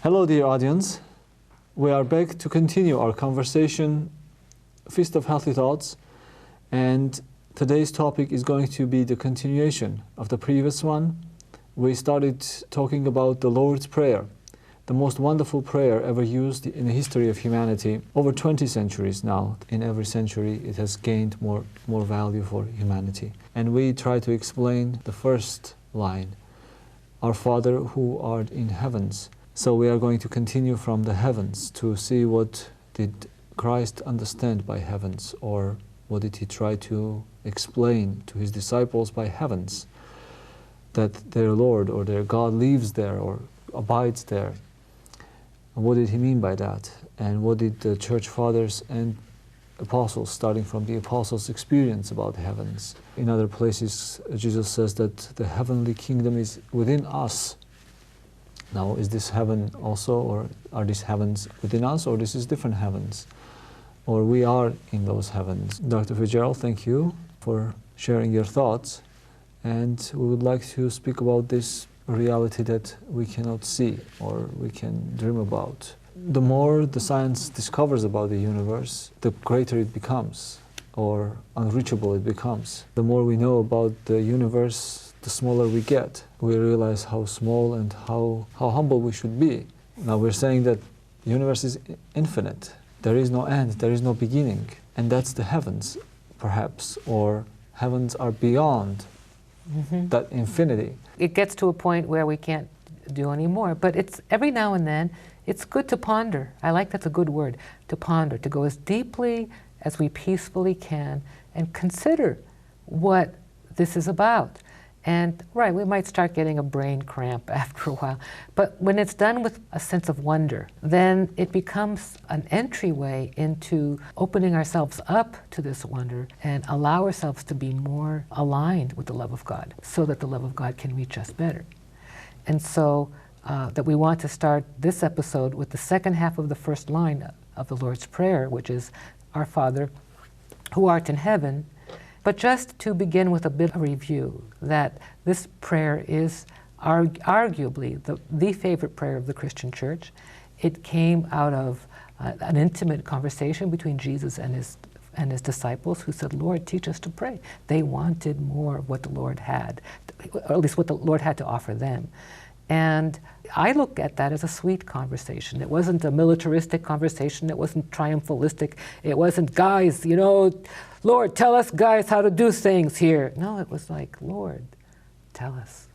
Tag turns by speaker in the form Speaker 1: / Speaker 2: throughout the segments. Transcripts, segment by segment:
Speaker 1: Hello, dear audience. We are back to continue our conversation, Feast of Healthy Thoughts, and today's topic is going to be the continuation of the previous one. We started talking about the Lord's Prayer, the most wonderful prayer ever used in the history of humanity. Over 20 centuries now, in every century it has gained more value for humanity. And we try to explain the first line, Our Father who art in heavens. So we are going to continue from the heavens to see what did Christ understand by heavens, or what did he try to explain to his disciples by heavens, that their Lord or their God lives there or abides there. And what did he mean by that? And what did the church fathers and apostles, starting from the apostles' experience about heavens? In other places, Jesus says that the heavenly kingdom is within us. Now, is this heaven also, or are these heavens within us, or this is different heavens? Or we are in those heavens? Dr. Fitzgerald, thank you for sharing your thoughts. And we would like to speak about this reality that we cannot see or we can dream about. The more the science discovers about the universe, the greater it becomes, or unreachable it becomes. The more we know about the universe, the smaller we get. We realize how small and how humble we should be. Now we're saying that the universe is infinite. There is no end, there is no beginning. And that's the heavens, perhaps, or heavens are beyond that infinity.
Speaker 2: It gets to a point where we can't do any more, but it's every now and then, it's good to ponder. I like that's a good word, to ponder, to go as deeply as we peacefully can and consider what this is about. And right, we might start getting a brain cramp after a while, but when it's done with a sense of wonder, then it becomes an entryway into opening ourselves up to this wonder and allow ourselves to be more aligned with the love of God, so that the love of God can reach us better. And so that we want to start this episode with the second half of the first line of the Lord's Prayer, which is, Our Father, who art in heaven. But just to begin with a bit of review, that this prayer is arguably the favorite prayer of the Christian church. It came out of an intimate conversation between Jesus and his disciples, who said, Lord, teach us to pray. They wanted more of what the Lord had, or at least what the Lord had to offer them. And I look at that as a sweet conversation. It wasn't a militaristic conversation. It wasn't triumphalistic. It wasn't, guys, Lord, tell us guys how to do things here. No, it was like, Lord, tell us,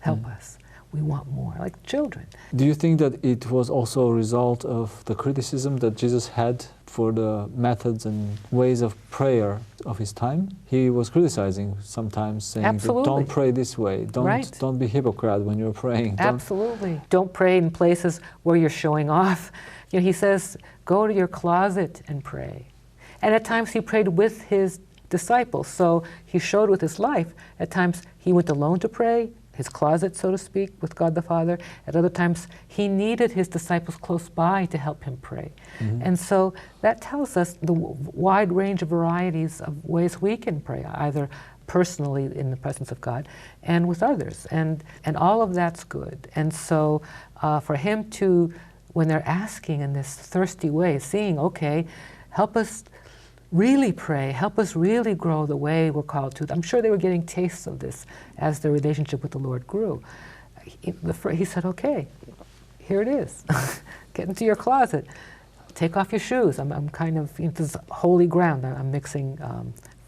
Speaker 2: help us. We want more, like children.
Speaker 1: Do you think that it was also a result of the criticism that Jesus had for the methods and ways of prayer of his time? He was criticizing sometimes, saying, don't pray this way, don't be hypocrite when you're praying.
Speaker 2: Absolutely. Don't pray in places where you're showing off. He says, go to your closet and pray. And at times he prayed with his disciples, so he showed with his life. At times he went alone to pray, his closet, so to speak, with God the Father. At other times, he needed his disciples close by to help him pray. And so that tells us the wide range of varieties of ways we can pray, either personally in the presence of God and with others. And all of that's good. And so for him to, when they're asking in this thirsty way, seeing, okay, help us really pray, help us really grow the way we're called to. I'm sure they were getting tastes of this as their relationship with the Lord grew. He said, okay, here it is. Get into your closet. Take off your shoes. I'm kind of, this is holy ground. I'm mixing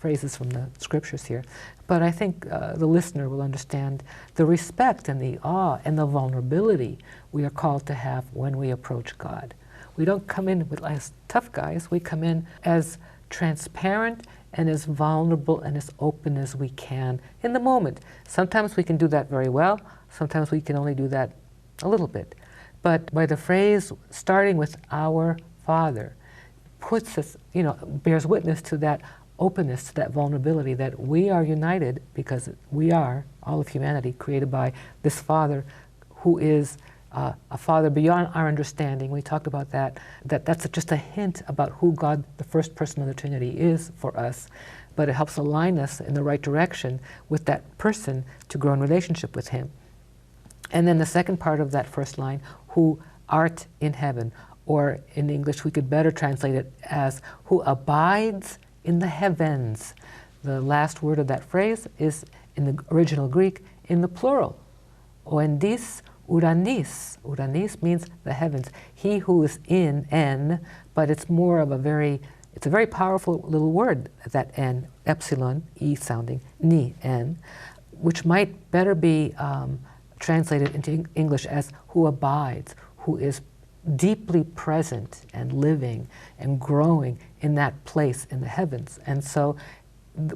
Speaker 2: phrases from the scriptures here. But I think the listener will understand the respect and the awe and the vulnerability we are called to have when we approach God. We don't come in as tough guys. We come in as transparent and as vulnerable and as open as we can in the moment. Sometimes we can do that very well. Sometimes we can only do that a little bit. But by the phrase starting with Our Father, puts us, bears witness to that openness, to that vulnerability, that we are united because we are, all of humanity, created by this Father who is a Father beyond our understanding. We talked about that's just a hint about who God, the first person of the Trinity, is for us, but it helps align us in the right direction with that person to grow in relationship with Him. And then the second part of that first line, who art in heaven. Or in English, we could better translate it as who abides in the heavens. The last word of that phrase is in the original Greek in the plural. Oendis uranis. Uranis means the heavens. He who is in, en, but it's more of it's a very powerful little word, that en, epsilon, e sounding, ni, en, which might better be translated into English as who abides, who is deeply present and living and growing in that place in the heavens. And so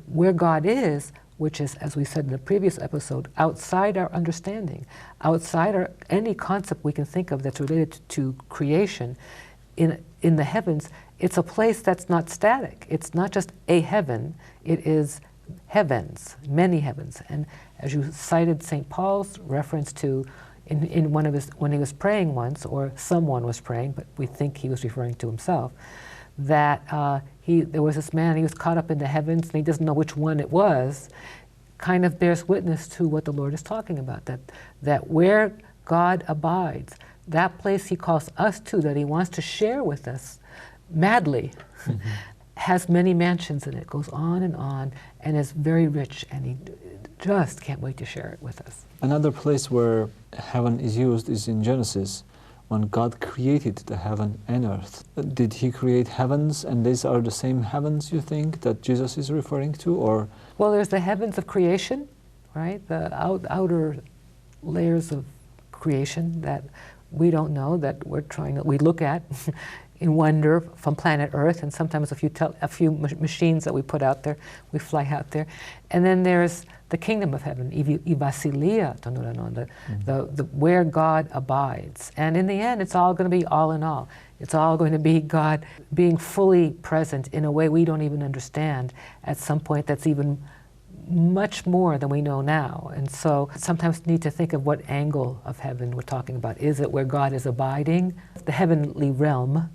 Speaker 2: where God is, which is, as we said in the previous episode, outside our understanding, outside any concept we can think of that's related to creation, in the heavens, it's a place that's not static. It's not just a heaven, it is heavens, many heavens. And as you cited St. Paul's reference to in one of his, when he was praying once, or someone was praying, but we think he was referring to himself, that there was this man, he was caught up in the heavens and he doesn't know which one it was, kind of bears witness to what the Lord is talking about, that where God abides, that place he calls us to, that he wants to share with us madly, has many mansions in it, goes on, and is very rich, and he just can't wait to share it with us.
Speaker 1: Another place where heaven is used is in Genesis, when God created the heaven and earth. Did he create heavens, and these are the same heavens, you think, that Jesus is referring to, or?
Speaker 2: Well, there's the heavens of creation, right? The outer layers of creation that we don't know, that we look at in wonder from planet Earth, and sometimes a few machines that we put out there, we fly out there. And then there's the kingdom of heaven, I Basilia, the where God abides. And in the end, it's all going to be all in all. It's all going to be God being fully present in a way we don't even understand at some point that's even much more than we know now. And so sometimes need to think of what angle of heaven we're talking about. Is it where God is abiding, the heavenly realm,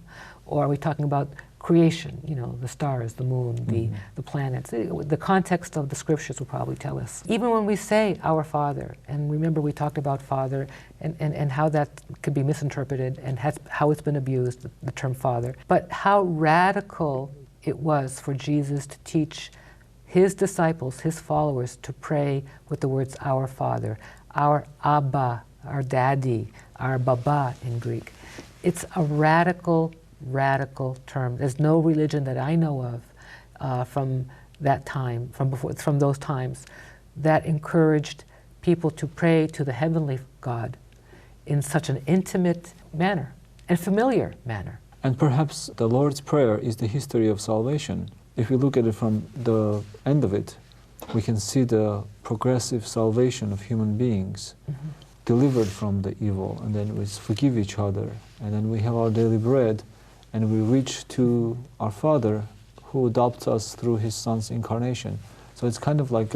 Speaker 2: or are we talking about creation, the stars, the moon, the planets? The context of the scriptures will probably tell us. Even when we say our Father, and remember we talked about Father and how that could be misinterpreted and how it's been abused, the term Father, but how radical it was for Jesus to teach his disciples, his followers, to pray with the words our Father, our Abba, our Daddy, our Baba in Greek. It's a radical term. There's no religion that I know of from that time, from those times, that encouraged people to pray to the heavenly God in such an intimate manner and familiar manner.
Speaker 1: And perhaps the Lord's Prayer is the history of salvation. If we look at it from the end of it, we can see the progressive salvation of human beings, delivered from the evil, and then we forgive each other, and then we have our daily bread, and we reach to our Father who adopts us through his Son's incarnation. So it's kind of like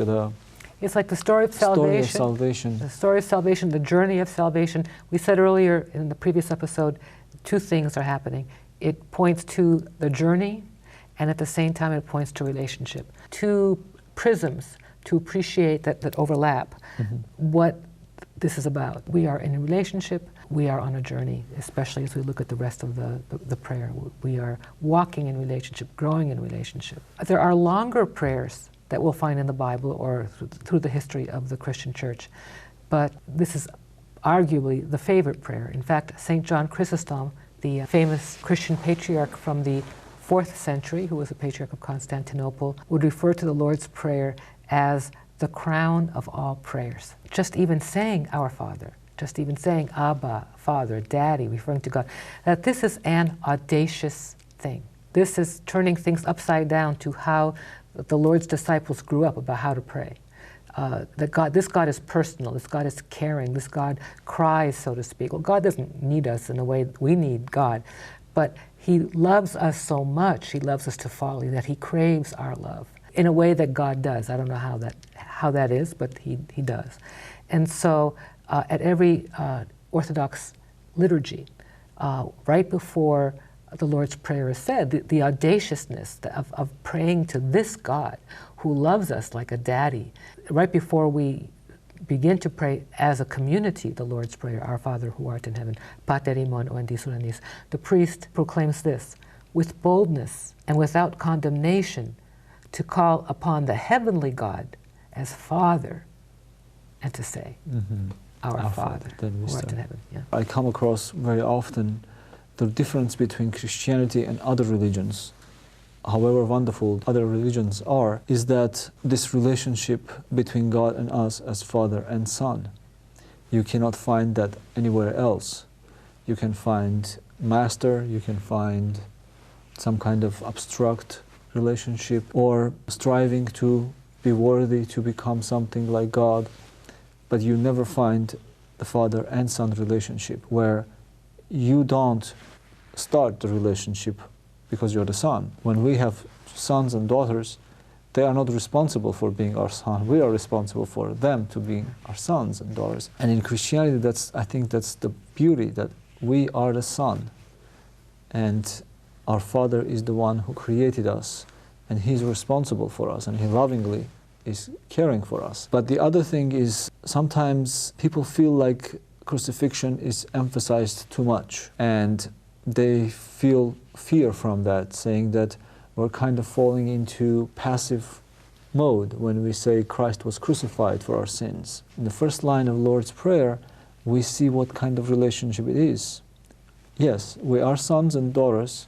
Speaker 2: it's like the story of salvation. The story of salvation, the journey of salvation. We said earlier in the previous episode, two things are happening. It points to the journey, and at the same time it points to relationship. Two prisms to appreciate that overlap what this is about. We are in a relationship, we are on a journey, especially as we look at the rest of the prayer. We are walking in relationship, growing in relationship. There are longer prayers that we'll find in the Bible or through the history of the Christian church, but this is arguably the favorite prayer. In fact, St. John Chrysostom, the famous Christian patriarch from the 4th century, who was a patriarch of Constantinople, would refer to the Lord's Prayer as the crown of all prayers. Just even saying our Father, just even saying Abba, Father, Daddy, referring to God, that this is an audacious thing. This is turning things upside down to how the Lord's disciples grew up about how to pray. This God is personal, this God is caring, this God cries, so to speak. Well, God doesn't need us in the way we need God, but he loves us so much, he loves us to follow, that he craves our love in a way that God does. I don't know how that is, but he does. And so at every Orthodox liturgy, right before the Lord's Prayer is said, the audaciousness of praying to this God who loves us like a daddy, right before we begin to pray as a community the Lord's Prayer, Our Father who art in heaven, Pater imon oendis uranis, the priest proclaims this with boldness and without condemnation to call upon the heavenly God as Father and to say, Our Father who art in heaven. Yeah.
Speaker 1: I come across very often the difference between Christianity and other religions, however wonderful other religions are, is that this relationship between God and us as Father and Son, you cannot find that anywhere else. You can find master, you can find some kind of abstract relationship or striving to be worthy to become something like God, but you never find the Father and Son relationship where you don't start the relationship because you're the son. When we have sons and daughters, they are not responsible for being our son. We are responsible for them to be our sons and daughters. And in Christianity, I think that's the beauty, that we are the son. And our Father is the one who created us. And He's responsible for us. And He lovingly is caring for us. But the other thing is, sometimes people feel like crucifixion is emphasized too much. And they feel fear from that, saying that we're kind of falling into passive mode when we say Christ was crucified for our sins. In the first line of Lord's Prayer, we see what kind of relationship it is. Yes, we are sons and daughters,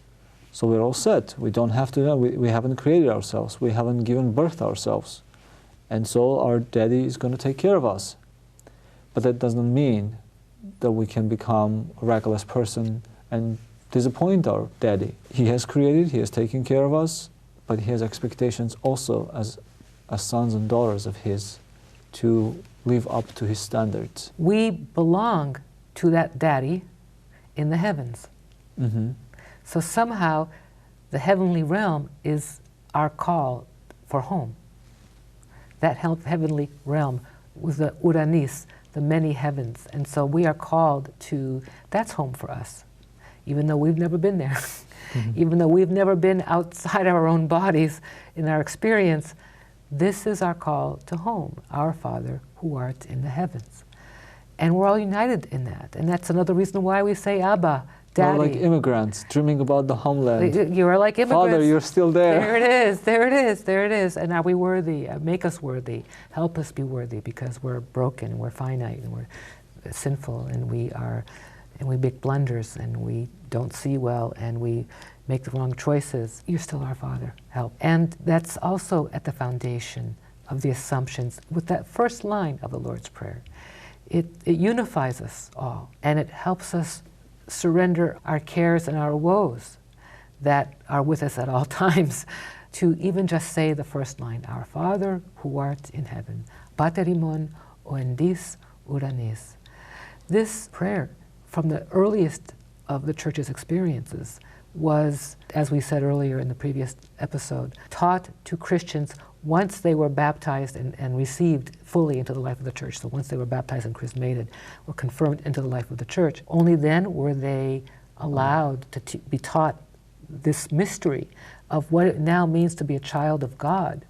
Speaker 1: so we're all set. We don't have to, we haven't created ourselves, we haven't given birth ourselves. And so our daddy is going to take care of us. But that doesn't mean that we can become a reckless person and disappoint our daddy. He has created, He has taken care of us, but He has expectations also as sons and daughters of His to live up to His standards.
Speaker 2: We belong to that daddy in the heavens. So somehow the heavenly realm is our call for home. That heavenly realm was the Uranis, the many heavens. And so we are called to, that's home for us. Even though we've never been there, even though we've never been outside our own bodies in our experience, this is our call to home, Our Father who art in the heavens. And we're all united in that. And that's another reason why we say Abba, Daddy.
Speaker 1: We're like immigrants dreaming about the homeland.
Speaker 2: You are like immigrants.
Speaker 1: Father, you're still there.
Speaker 2: There it is, there it is, there it is. And are we worthy? Make us worthy. Help us be worthy, because we're broken, we're finite, and we're sinful, and we make blunders, and we don't see well, and we make the wrong choices. You're still our Father. Help. And that's also at the foundation of the assumptions with that first line of the Lord's Prayer. It unifies us all, and it helps us surrender our cares and our woes that are with us at all times, to even just say the first line, Our Father who art in heaven, Pater imon oendis uranis. This prayer, from the earliest of the Church's experiences, was, as we said earlier in the previous episode, taught to Christians once they were baptized and received fully into the life of the Church. So once they were baptized and chrismated, were confirmed into the life of the Church, only then were they allowed to be taught this mystery of what it now means to be a child of God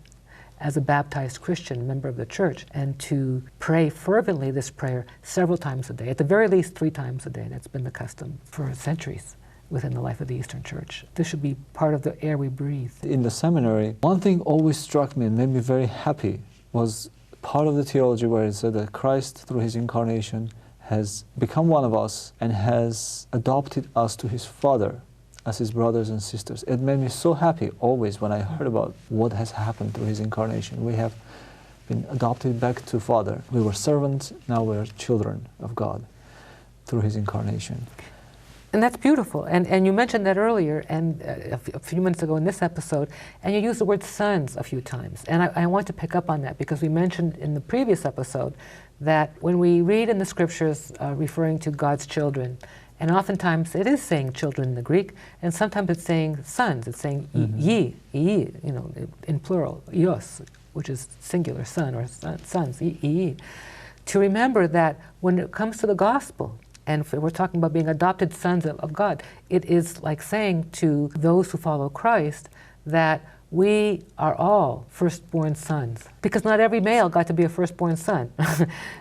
Speaker 2: as a baptized Christian member of the Church, and to pray fervently this prayer several times a day, at the very least 3 times a day. That's been the custom for centuries within the life of the Eastern Church. This should be part of the air we breathe.
Speaker 1: In the seminary, one thing always struck me and made me very happy was part of the theology where it said that Christ, through His incarnation, has become one of us and has adopted us to His Father as His brothers and sisters. It made me so happy always when I heard about what has happened through His incarnation. We have been adopted back to Father. We were servants, now we're children of God through His incarnation.
Speaker 2: And that's beautiful. And you mentioned that earlier, and a few minutes ago in this episode, and you used the word sons a few times. And I want to pick up on that, because we mentioned in the previous episode that when we read in the scriptures referring to God's children, and oftentimes it is saying children in the Greek, and sometimes it's saying sons. It's saying ye, in plural, ios, which is singular, son, or sons, ye. To remember that when it comes to the gospel, and if we're talking about being adopted sons of God, it is like saying to those who follow Christ that we are all firstborn sons, because not every male got to be a firstborn son.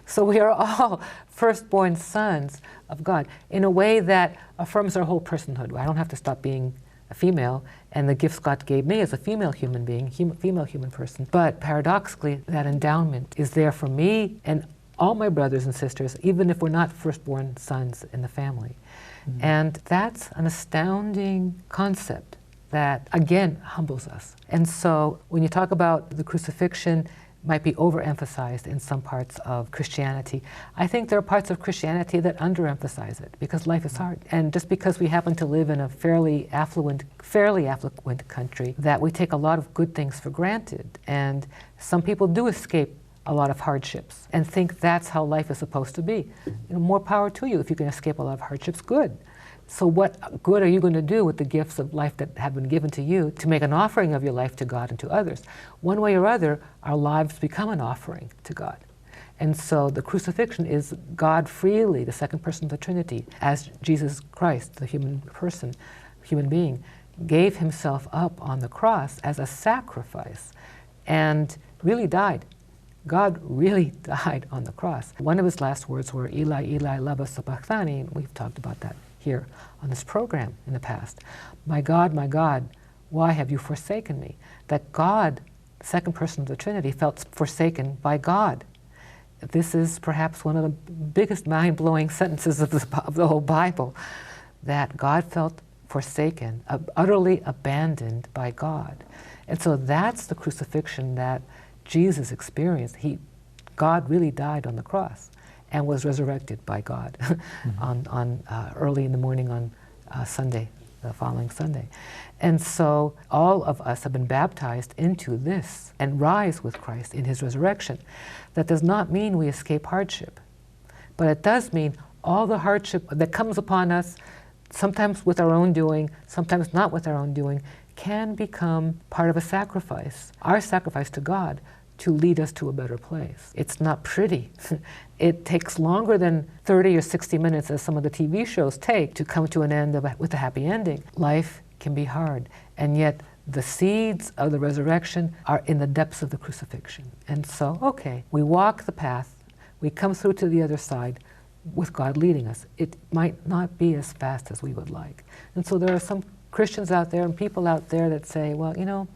Speaker 2: So we are all firstborn sons of God in a way that affirms our whole personhood. I don't have to stop being a female, and the gifts God gave me as a female human being, female human person. But paradoxically, that endowment is there for me and all my brothers and sisters, even if we're not firstborn sons in the family. Mm-hmm. And that's an astounding concept that, again, humbles us. And so when you talk about the crucifixion might be overemphasized in some parts of Christianity, I think there are parts of Christianity that underemphasize it because life is hard. And just because we happen to live in a fairly affluent country, that we take a lot of good things for granted. And some people do escape a lot of hardships and think that's how life is supposed to be. More power to you. If you can escape a lot of hardships, good. So what good are you going to do with the gifts of life that have been given to you to make an offering of your life to God and to others? One way or other, our lives become an offering to God. And so the crucifixion is God freely, the second person of the Trinity, as Jesus Christ, the human person, human being, gave himself up on the cross as a sacrifice and really died. God really died on the cross. One of his last words were, Eli, Eli, lama sabachthani, and we've talked about that here on this program in the past. My God, why have you forsaken me? That God, the second person of the Trinity, felt forsaken by God. This is perhaps one of the biggest mind-blowing sentences of the whole Bible, that God felt forsaken, utterly abandoned by God. And so that's the crucifixion that Jesus experienced. God really died on the cross and was resurrected by God on early in the morning on Sunday, the following Sunday. And so all of us have been baptized into this and rise with Christ in his resurrection. That does not mean we escape hardship, but it does mean all the hardship that comes upon us, sometimes with our own doing, sometimes not with our own doing, can become part of a sacrifice, our sacrifice to God, to lead us to a better place. It's not pretty. It takes longer than 30 or 60 minutes, as some of the TV shows take, to come to an end with a happy ending. Life can be hard, and yet the seeds of the resurrection are in the depths of the crucifixion. And so, okay, we walk the path, we come through to the other side with God leading us. It might not be as fast as we would like. And so there are some Christians out there and people out there that say, well, you know,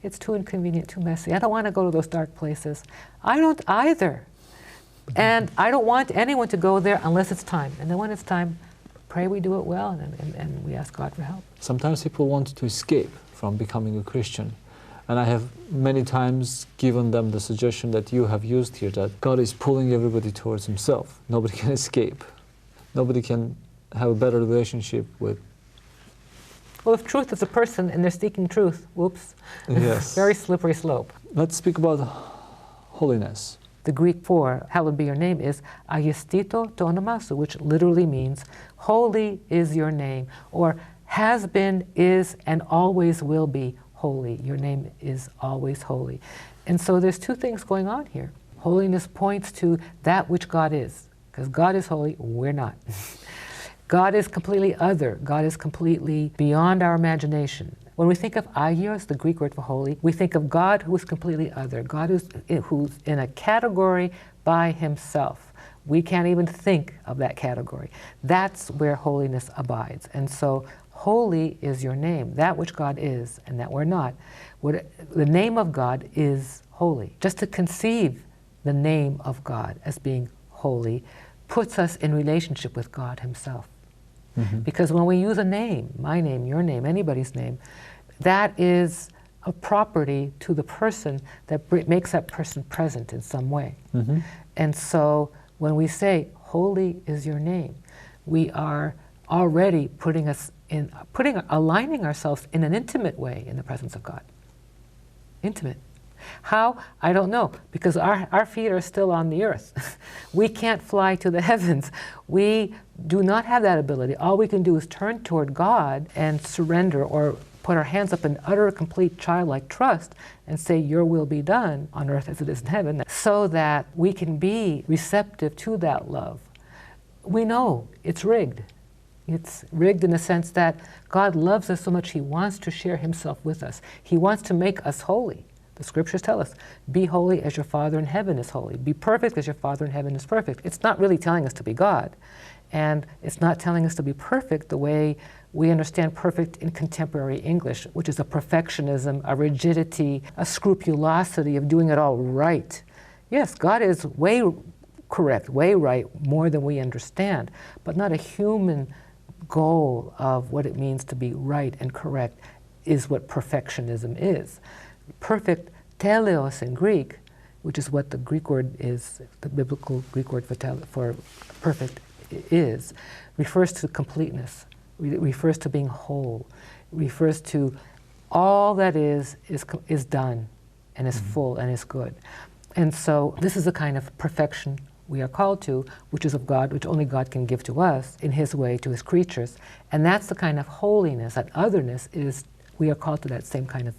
Speaker 2: it's too inconvenient, too messy. I don't want to go to those dark places. I don't either. And I don't want anyone to go there unless it's time. And then when it's time, pray we do it well and we ask God for help.
Speaker 1: Sometimes people want to escape from becoming a Christian. And I have many times given them the suggestion that you have used here, that God is pulling everybody towards himself. Nobody can escape. Nobody can have a better relationship with.
Speaker 2: Well, if truth is a person and they're seeking truth, whoops,
Speaker 1: yes.
Speaker 2: Very slippery slope.
Speaker 1: Let's speak about holiness.
Speaker 2: The Greek for hallowed be your name is agestito to onamasu, which literally means holy is your name, or has been, is, and always will be holy. Your name is always holy. And so there's two things going on here. Holiness points to that which God is, because God is holy, we're not. God is completely other. God is completely beyond our imagination. When we think of agios, the Greek word for holy, we think of God who is completely other. God who's in a category by himself. We can't even think of that category. That's where holiness abides. And so holy is your name, that which God is and that we're not. The name of God is holy. Just to conceive the name of God as being holy puts us in relationship with God himself. Mm-hmm. Because when we use a name, my name, your name, anybody's name, that is a property to the person that makes that person present in some way. Mm-hmm. And so when we say, holy is your name, we are already aligning ourselves in an intimate way in the presence of God. Intimate. How? I don't know, because our feet are still on the earth. We can't fly to the heavens. We do not have that ability. All we can do is turn toward God and surrender, or put our hands up in utter, complete, childlike trust and say, your will be done on earth as it is in heaven, so that we can be receptive to that love. We know it's rigged. It's rigged in the sense that God loves us so much He wants to share Himself with us. He wants to make us holy. The scriptures tell us, be holy as your Father in heaven is holy. Be perfect as your Father in heaven is perfect. It's not really telling us to be God. And it's not telling us to be perfect the way we understand perfect in contemporary English, which is a perfectionism, a rigidity, a scrupulosity of doing it all right. Yes, God is way correct, way right, more than we understand, but not a human goal of what it means to be right and correct is what perfectionism is. Perfect, teleos in Greek, which is what the Greek word is, the biblical Greek word for perfect is, refers to completeness, refers to being whole, refers to all that is done and is full and is good. And so this is the kind of perfection we are called to, which is of God, which only God can give to us in His way to His creatures. And that's the kind of holiness, that otherness is, we are called to that same kind of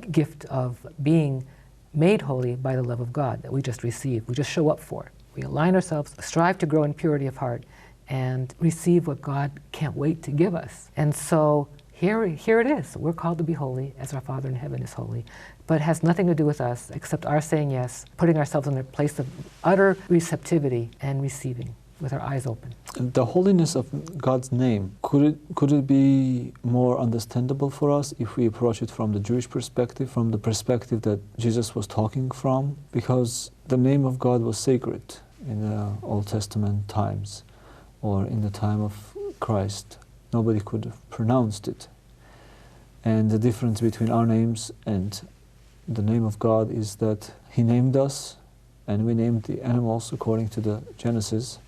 Speaker 2: gift of being made holy by the love of God that we just receive, we just show up for. We align ourselves, strive to grow in purity of heart, and receive what God can't wait to give us. And so here it is. We're called to be holy as our Father in heaven is holy, but it has nothing to do with us except our saying yes, putting ourselves in a place of utter receptivity and receiving with our eyes open.
Speaker 1: The holiness of God's name, could it be more understandable for us if we approach it from the Jewish perspective, from the perspective that Jesus was talking from? Because the name of God was sacred in the Old Testament times, or in the time of Christ. Nobody could have pronounced it. And the difference between our names and the name of God is that He named us, and we named the animals according to the Genesis,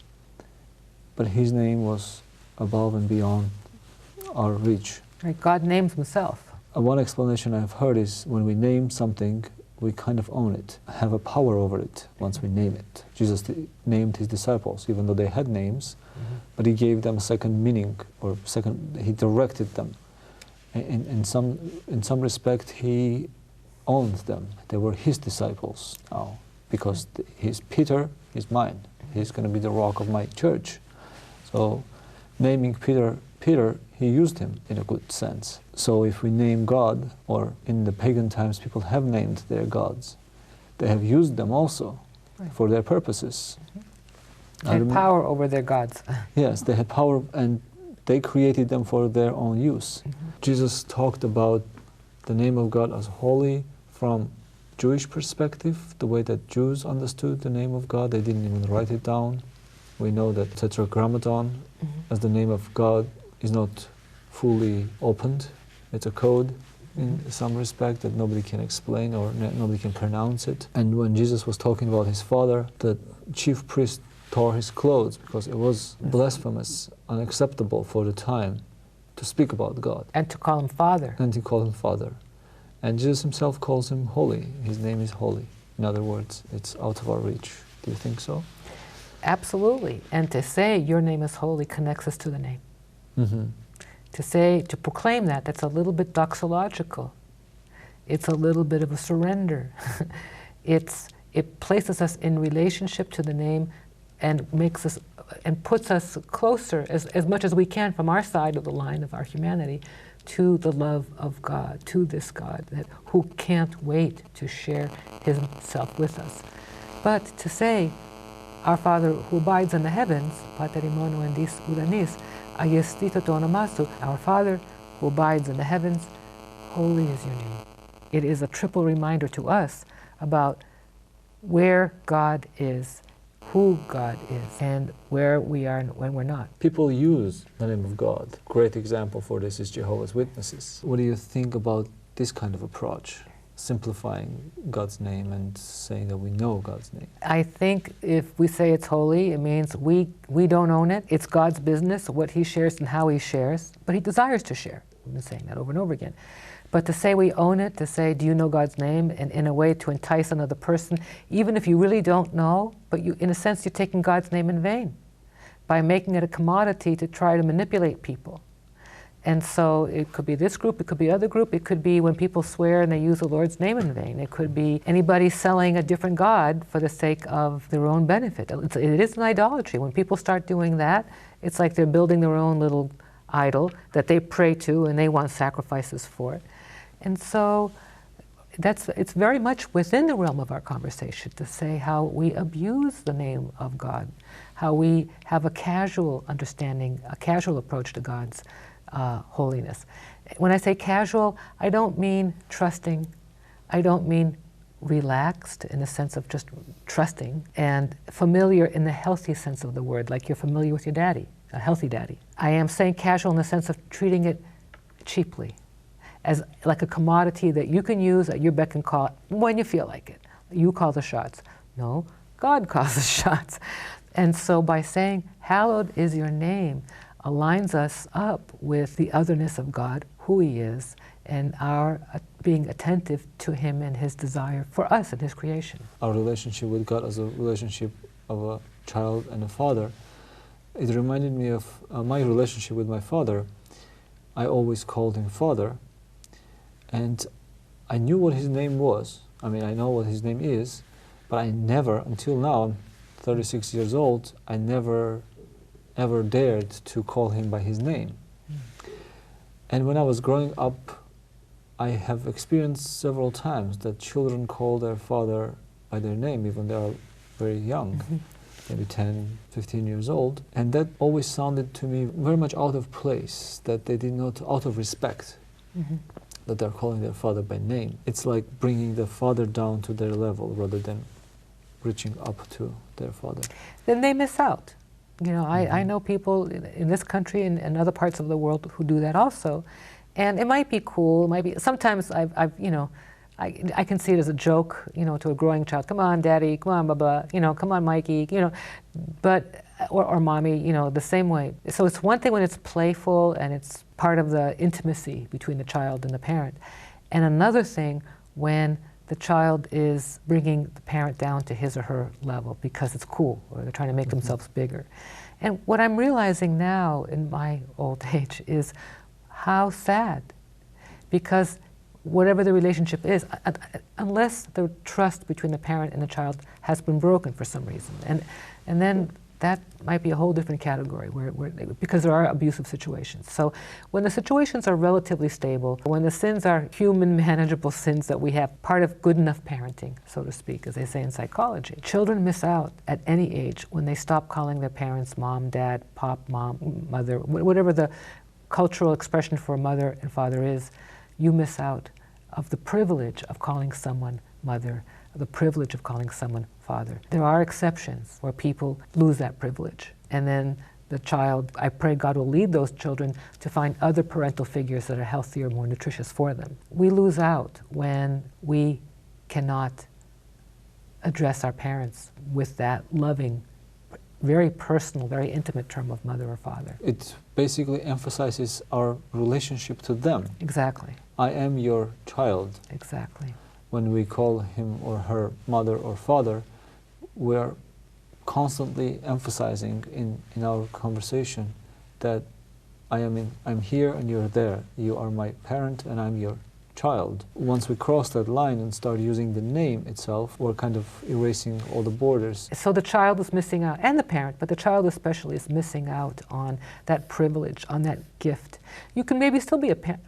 Speaker 1: but His name was above and beyond our reach.
Speaker 2: Right, God names Himself.
Speaker 1: One explanation I've heard is when we name something, we kind of own it, have a power over it once we name it. Jesus named His disciples, even though they had names, but He gave them a second meaning, or He directed them. In some respect, He owned them. They were His disciples now, because He's Peter, He's mine. He's going to be the rock of my church. So naming Peter, He used him in a good sense. So if we name God, or in the pagan times people have named their gods, they have used them also for their purposes.
Speaker 2: They had power over their gods.
Speaker 1: Yes, they had power, and they created them for their own use. Jesus talked about the name of God as holy from Jewish perspective, the way that Jews understood the name of God. They didn't even write it down. We know that Tetragrammaton, as the name of God, is not fully opened. It's a code in some respect that nobody can explain, or nobody can pronounce it. And when Jesus was talking about His Father, the chief priest tore his clothes because it was blasphemous, unacceptable for the time to speak about God.
Speaker 2: And to call Him Father.
Speaker 1: And to call Him Father. And Jesus Himself calls Him holy. His name is holy. In other words, it's out of our reach. Do you think so?
Speaker 2: Absolutely. And to say your name is holy connects us to the name. To proclaim that, that's a little bit doxological. It's a little bit of a surrender. It places us in relationship to the name and makes us, and puts us closer as much as we can from our side of the line of our humanity to the love of God, to this God who can't wait to share Himself with us. But to say, our Father who abides in the heavens, Pater immono en dis uranis, aiestito to onomasu, our Father who abides in the heavens, holy is your name. It is a triple reminder to us about where God is, who God is, and where we are and when we're not.
Speaker 1: People use the name of God. Great example for this is Jehovah's Witnesses. What do you think about this kind of approach? Simplifying God's name and saying that we know God's name.
Speaker 2: I think if we say it's holy, it means we don't own it. It's God's business, what He shares and how He shares, but He desires to share. We've been saying that over and over again. But to say we own it, to say, do you know God's name, and in a way to entice another person, even if you really don't know, but you, in a sense, you're taking God's name in vain by making it a commodity to try to manipulate people. And so it could be this group, it could be other group, it could be when people swear and they use the Lord's name in vain. It could be anybody selling a different God for the sake of their own benefit. It is an idolatry. When people start doing that, it's like they're building their own little idol that they pray to and they want sacrifices for it. And so it's very much within the realm of our conversation to say how we abuse the name of God, how we have a casual understanding, a casual approach to God's holiness. When I say casual, I don't mean trusting, I don't mean relaxed in the sense of just trusting, and familiar in the healthy sense of the word, like you're familiar with your daddy, a healthy daddy. I am saying casual in the sense of treating it cheaply, as like a commodity that you can use at your beck and call when you feel like it. You call the shots. No, God calls the shots. And so by saying, hallowed is your name, aligns us up with the otherness of God, who He is, and our being attentive to Him and His desire for us and His creation.
Speaker 1: Our relationship with God as a relationship of a child and a father, it reminded me of my relationship with my father. I always called him Father, and I knew what his name was. I mean, I know what his name is, but I never, until now, I'm 36 years old, I never ever dared to call him by his name. And when I was growing up, I have experienced several times that children call their father by their name, even they are very young, maybe 10, 15 years old. And that always sounded to me very much out of place, that they did not, out of respect, that they're calling their father by name. It's like bringing the father down to their level rather than reaching up to their father.
Speaker 2: Then they miss out. You know, I know people in this country and other parts of the world who do that also. And it might be cool, it might be, sometimes you know, I can see it as a joke, you know, to a growing child. Come on, daddy, come on, baba, you know, come on, Mikey, you know, but, or mommy, you know, the same way. So it's one thing when it's playful and it's part of the intimacy between the child and the parent. And another thing when the child is bringing the parent down to his or her level because it's cool, or they're trying to make themselves bigger. And what I'm realizing now in my old age is how sad, because whatever the relationship is, unless the trust between the parent and the child has been broken for some reason, and then that might be a whole different category because there are abusive situations. So when the situations are relatively stable, when the sins are human manageable sins that we have, part of good enough parenting, so to speak, as they say in psychology, children miss out at any age when they stop calling their parents mom, dad, pop, mom, mother, whatever the cultural expression for mother and father is. You miss out of the privilege of calling someone mother, the privilege of calling someone father. There are exceptions where people lose that privilege. And then the child, I pray God will lead those children to find other parental figures that are healthier, more nutritious for them. We lose out when we cannot address our parents with that loving, very personal, very intimate term of mother or father.
Speaker 1: It basically emphasizes our relationship to them.
Speaker 2: Exactly.
Speaker 1: I am your child.
Speaker 2: Exactly.
Speaker 1: When we call him or her mother or father, we're constantly emphasizing in our conversation that I'm here and you're there. You are my parent and I'm your child. Once we cross that line and start using the name itself, we're kind of erasing all the borders.
Speaker 2: So the child is missing out, and the parent, but the child especially is missing out on that privilege, on that gift. You can maybe still be a parent,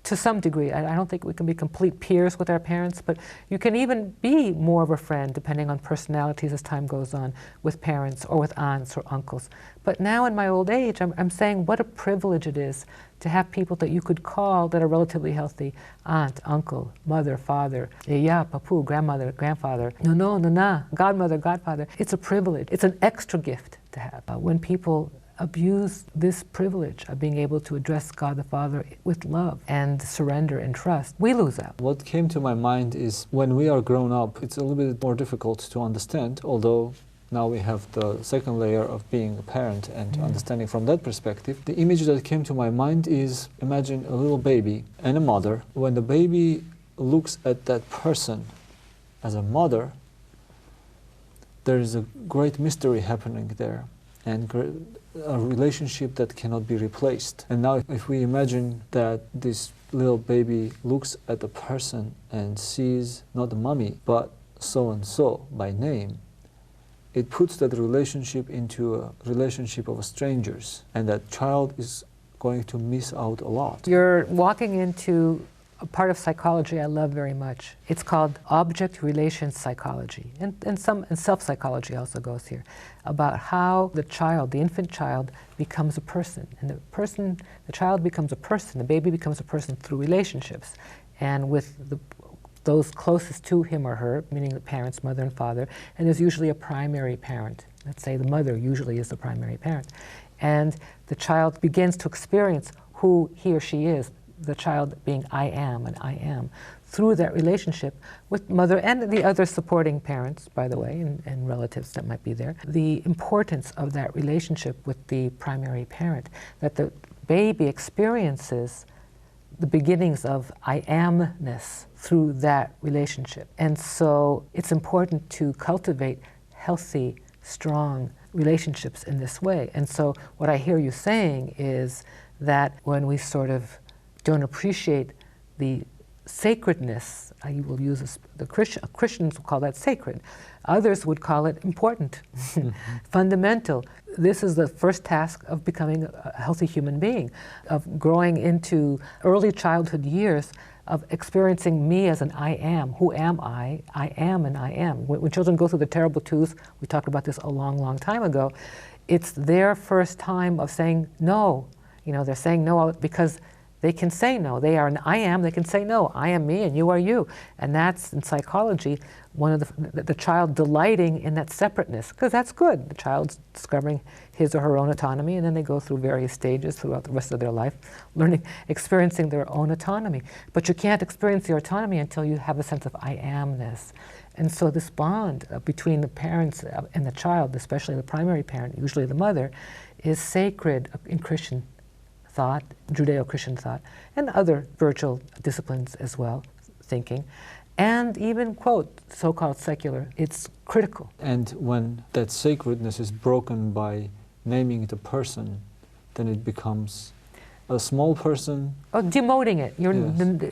Speaker 2: to some degree. I don't think we can be complete peers with our parents, but you can even be more of a friend, depending on personalities as time goes on, with parents or with aunts or uncles. But now in my old age, I'm saying what a privilege it is to have people that you could call that are relatively healthy: aunt, uncle, mother, father, yeah, papu, grandmother, grandfather, no, nana, godmother, godfather. It's a privilege. It's an extra gift to have. When people abuse this privilege of being able to address God the Father with love and surrender and trust, we lose out.
Speaker 1: What came to my mind is when we are grown up, it's a little bit more difficult to understand, although now we have the second layer of being a parent and understanding from that perspective. The image that came to my mind is, imagine a little baby and a mother. When the baby looks at that person as a mother, there is a great mystery happening there. and a relationship that cannot be replaced. And now if we imagine that this little baby looks at the person and sees not the mommy, but so-and-so by name, it puts that relationship into a relationship of strangers, and that child is going to miss out a lot.
Speaker 2: You're walking into a part of psychology I love very much. It's called object relations psychology, and self-psychology also goes here, about how the child, the infant child, becomes a person. And the child becomes a person, the baby becomes a person through relationships. And with those closest to him or her, meaning the parents, mother and father, and there's usually a primary parent. Let's say the mother usually is the primary parent. And the child begins to experience who he or she is, the child being I am, through that relationship with mother and the other supporting parents, by the way, and relatives that might be there. The importance of that relationship with the primary parent, that the baby experiences the beginnings of I amness through that relationship. And so it's important to cultivate healthy, strong relationships in this way. And so what I hear you saying is that when we sort of don't appreciate the sacredness, I will use Christians will call that sacred. Others would call it important, fundamental. This is the first task of becoming a healthy human being, of growing into early childhood years, of experiencing me as an I am. Who am I? I am and I am. When children go through the terrible twos, we talked about this a long, long time ago, it's their first time of saying no. You know, they're saying no because they can say no. They are an I am, they can say no. I am me and you are you. And that's, in psychology, one of the child delighting in that separateness, because that's good. The child's discovering his or her own autonomy, and then they go through various stages throughout the rest of their life, learning, experiencing their own autonomy. But you can't experience your autonomy until you have a sense of I amness. And so this bond between the parents and the child, especially the primary parent, usually the mother, is sacred in Christian thought, Judeo-Christian thought, and other spiritual disciplines as well, thinking, and even, quote, so-called secular. It's critical.
Speaker 1: And when that sacredness is broken by naming it a person, then it becomes a small person.
Speaker 2: Oh, demoting it.
Speaker 1: Yes.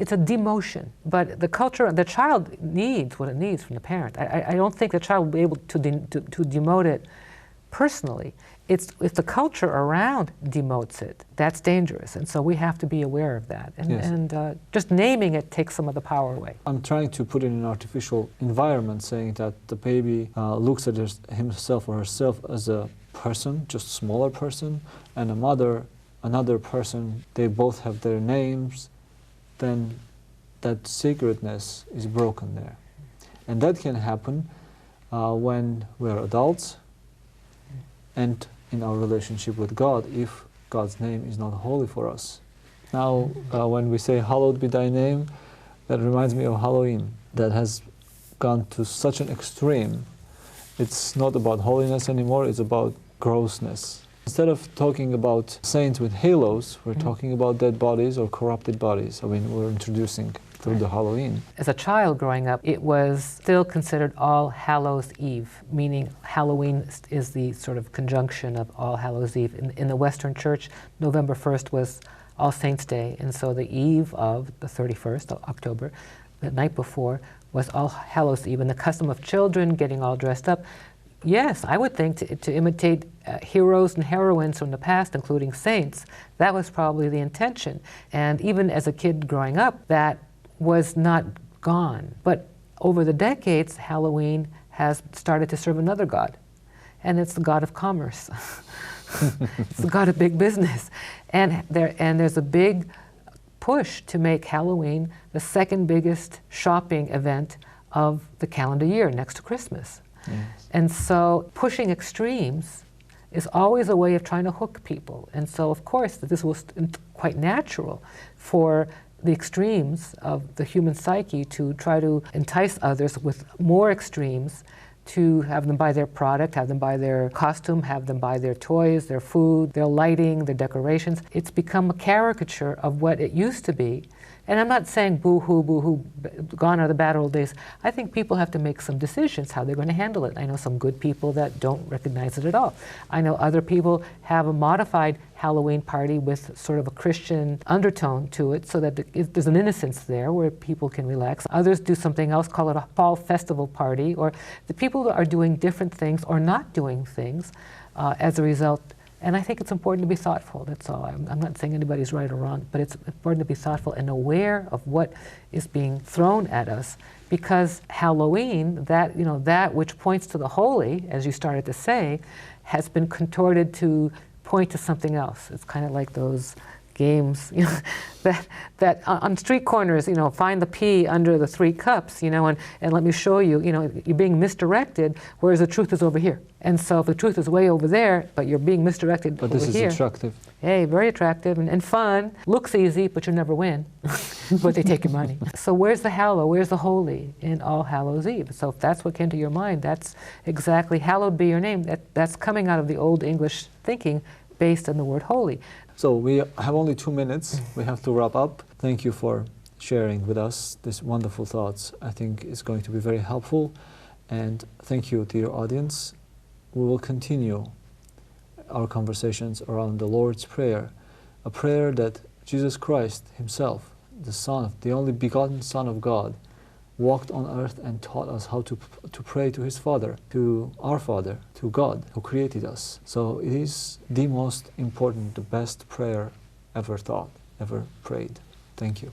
Speaker 2: It's a demotion. But the culture, the child needs what it needs from the parent. I don't think the child will be able to demote it personally. It's if the culture around demotes it, that's dangerous. And so we have to be aware of that. And,
Speaker 1: yes.
Speaker 2: and just naming it takes some of the power away.
Speaker 1: I'm trying to put it in an artificial environment, saying that the baby looks at himself or herself as a person, just a smaller person, and a mother, another person. They both have their names. Then that sacredness is broken there. And that can happen when we're adults and in our relationship with God, if God's name is not holy for us. Now, when we say, hallowed be thy name, that reminds me of Halloween, that has gone to such an extreme. It's not about holiness anymore, it's about grossness. Instead of talking about saints with halos, we're talking about dead bodies or corrupted bodies. I mean, we're introducing through the Halloween.
Speaker 2: As a child growing up, it was still considered All Hallows Eve, meaning Halloween is the sort of conjunction of All Hallows Eve. In the Western Church, November 1st was All Saints' Day, and so the eve of the 31st of October, the night before, was All Hallows Eve, and the custom of children getting all dressed up. Yes, I would think to imitate heroes and heroines from the past, including saints, that was probably the intention. And even as a kid growing up, that was not gone. But over the decades, Halloween has started to serve another god, and it's the god of commerce. It's the god of big business. And there's a big push to make Halloween the second biggest shopping event of the calendar year, next to Christmas.
Speaker 1: Yes.
Speaker 2: And so pushing extremes is always a way of trying to hook people. And so, of course, this was quite natural for the extremes of the human psyche to try to entice others with more extremes, to have them buy their product, have them buy their costume, have them buy their toys, their food, their lighting, their decorations. It's become a caricature of what it used to be. And I'm not saying boo-hoo, gone are the bad old days. I think people have to make some decisions how they're going to handle it. I know some good people that don't recognize it at all. I know other people have a modified Halloween party with sort of a Christian undertone to it so that there's an innocence there where people can relax. Others do something else, call it a fall festival party, or the people are doing different things or not doing things as a result. And I think it's important to be thoughtful, that's all. I'm not saying anybody's right or wrong, but it's important to be thoughtful and aware of what is being thrown at us, because Halloween, that which points to the holy, as you started to say, has been contorted to point to something else. It's kind of like those games, that on street corners, find the pea under the 3 cups, and let me show you, you're being misdirected, whereas the truth is over here. And so if the truth is way over there, but you're being misdirected over here.
Speaker 1: But this is attractive.
Speaker 2: Hey, very attractive and fun. Looks easy, but you never win. But they take your money. So where's the hallow? Where's the holy in All Hallows Eve? So if that's what came to your mind, that's exactly, hallowed be your name. That's coming out of the Old English thinking based on the word holy.
Speaker 1: So we have only 2 minutes. We have to wrap up. Thank you for sharing with us these wonderful thoughts. I think it's going to be very helpful. And thank you to your audience. We will continue our conversations around the Lord's Prayer, a prayer that Jesus Christ himself, the only begotten Son of God, walked on earth and taught us how to pray to his Father, to our Father, to God who created us. So it is the most important, the best prayer ever taught, ever prayed. Thank you.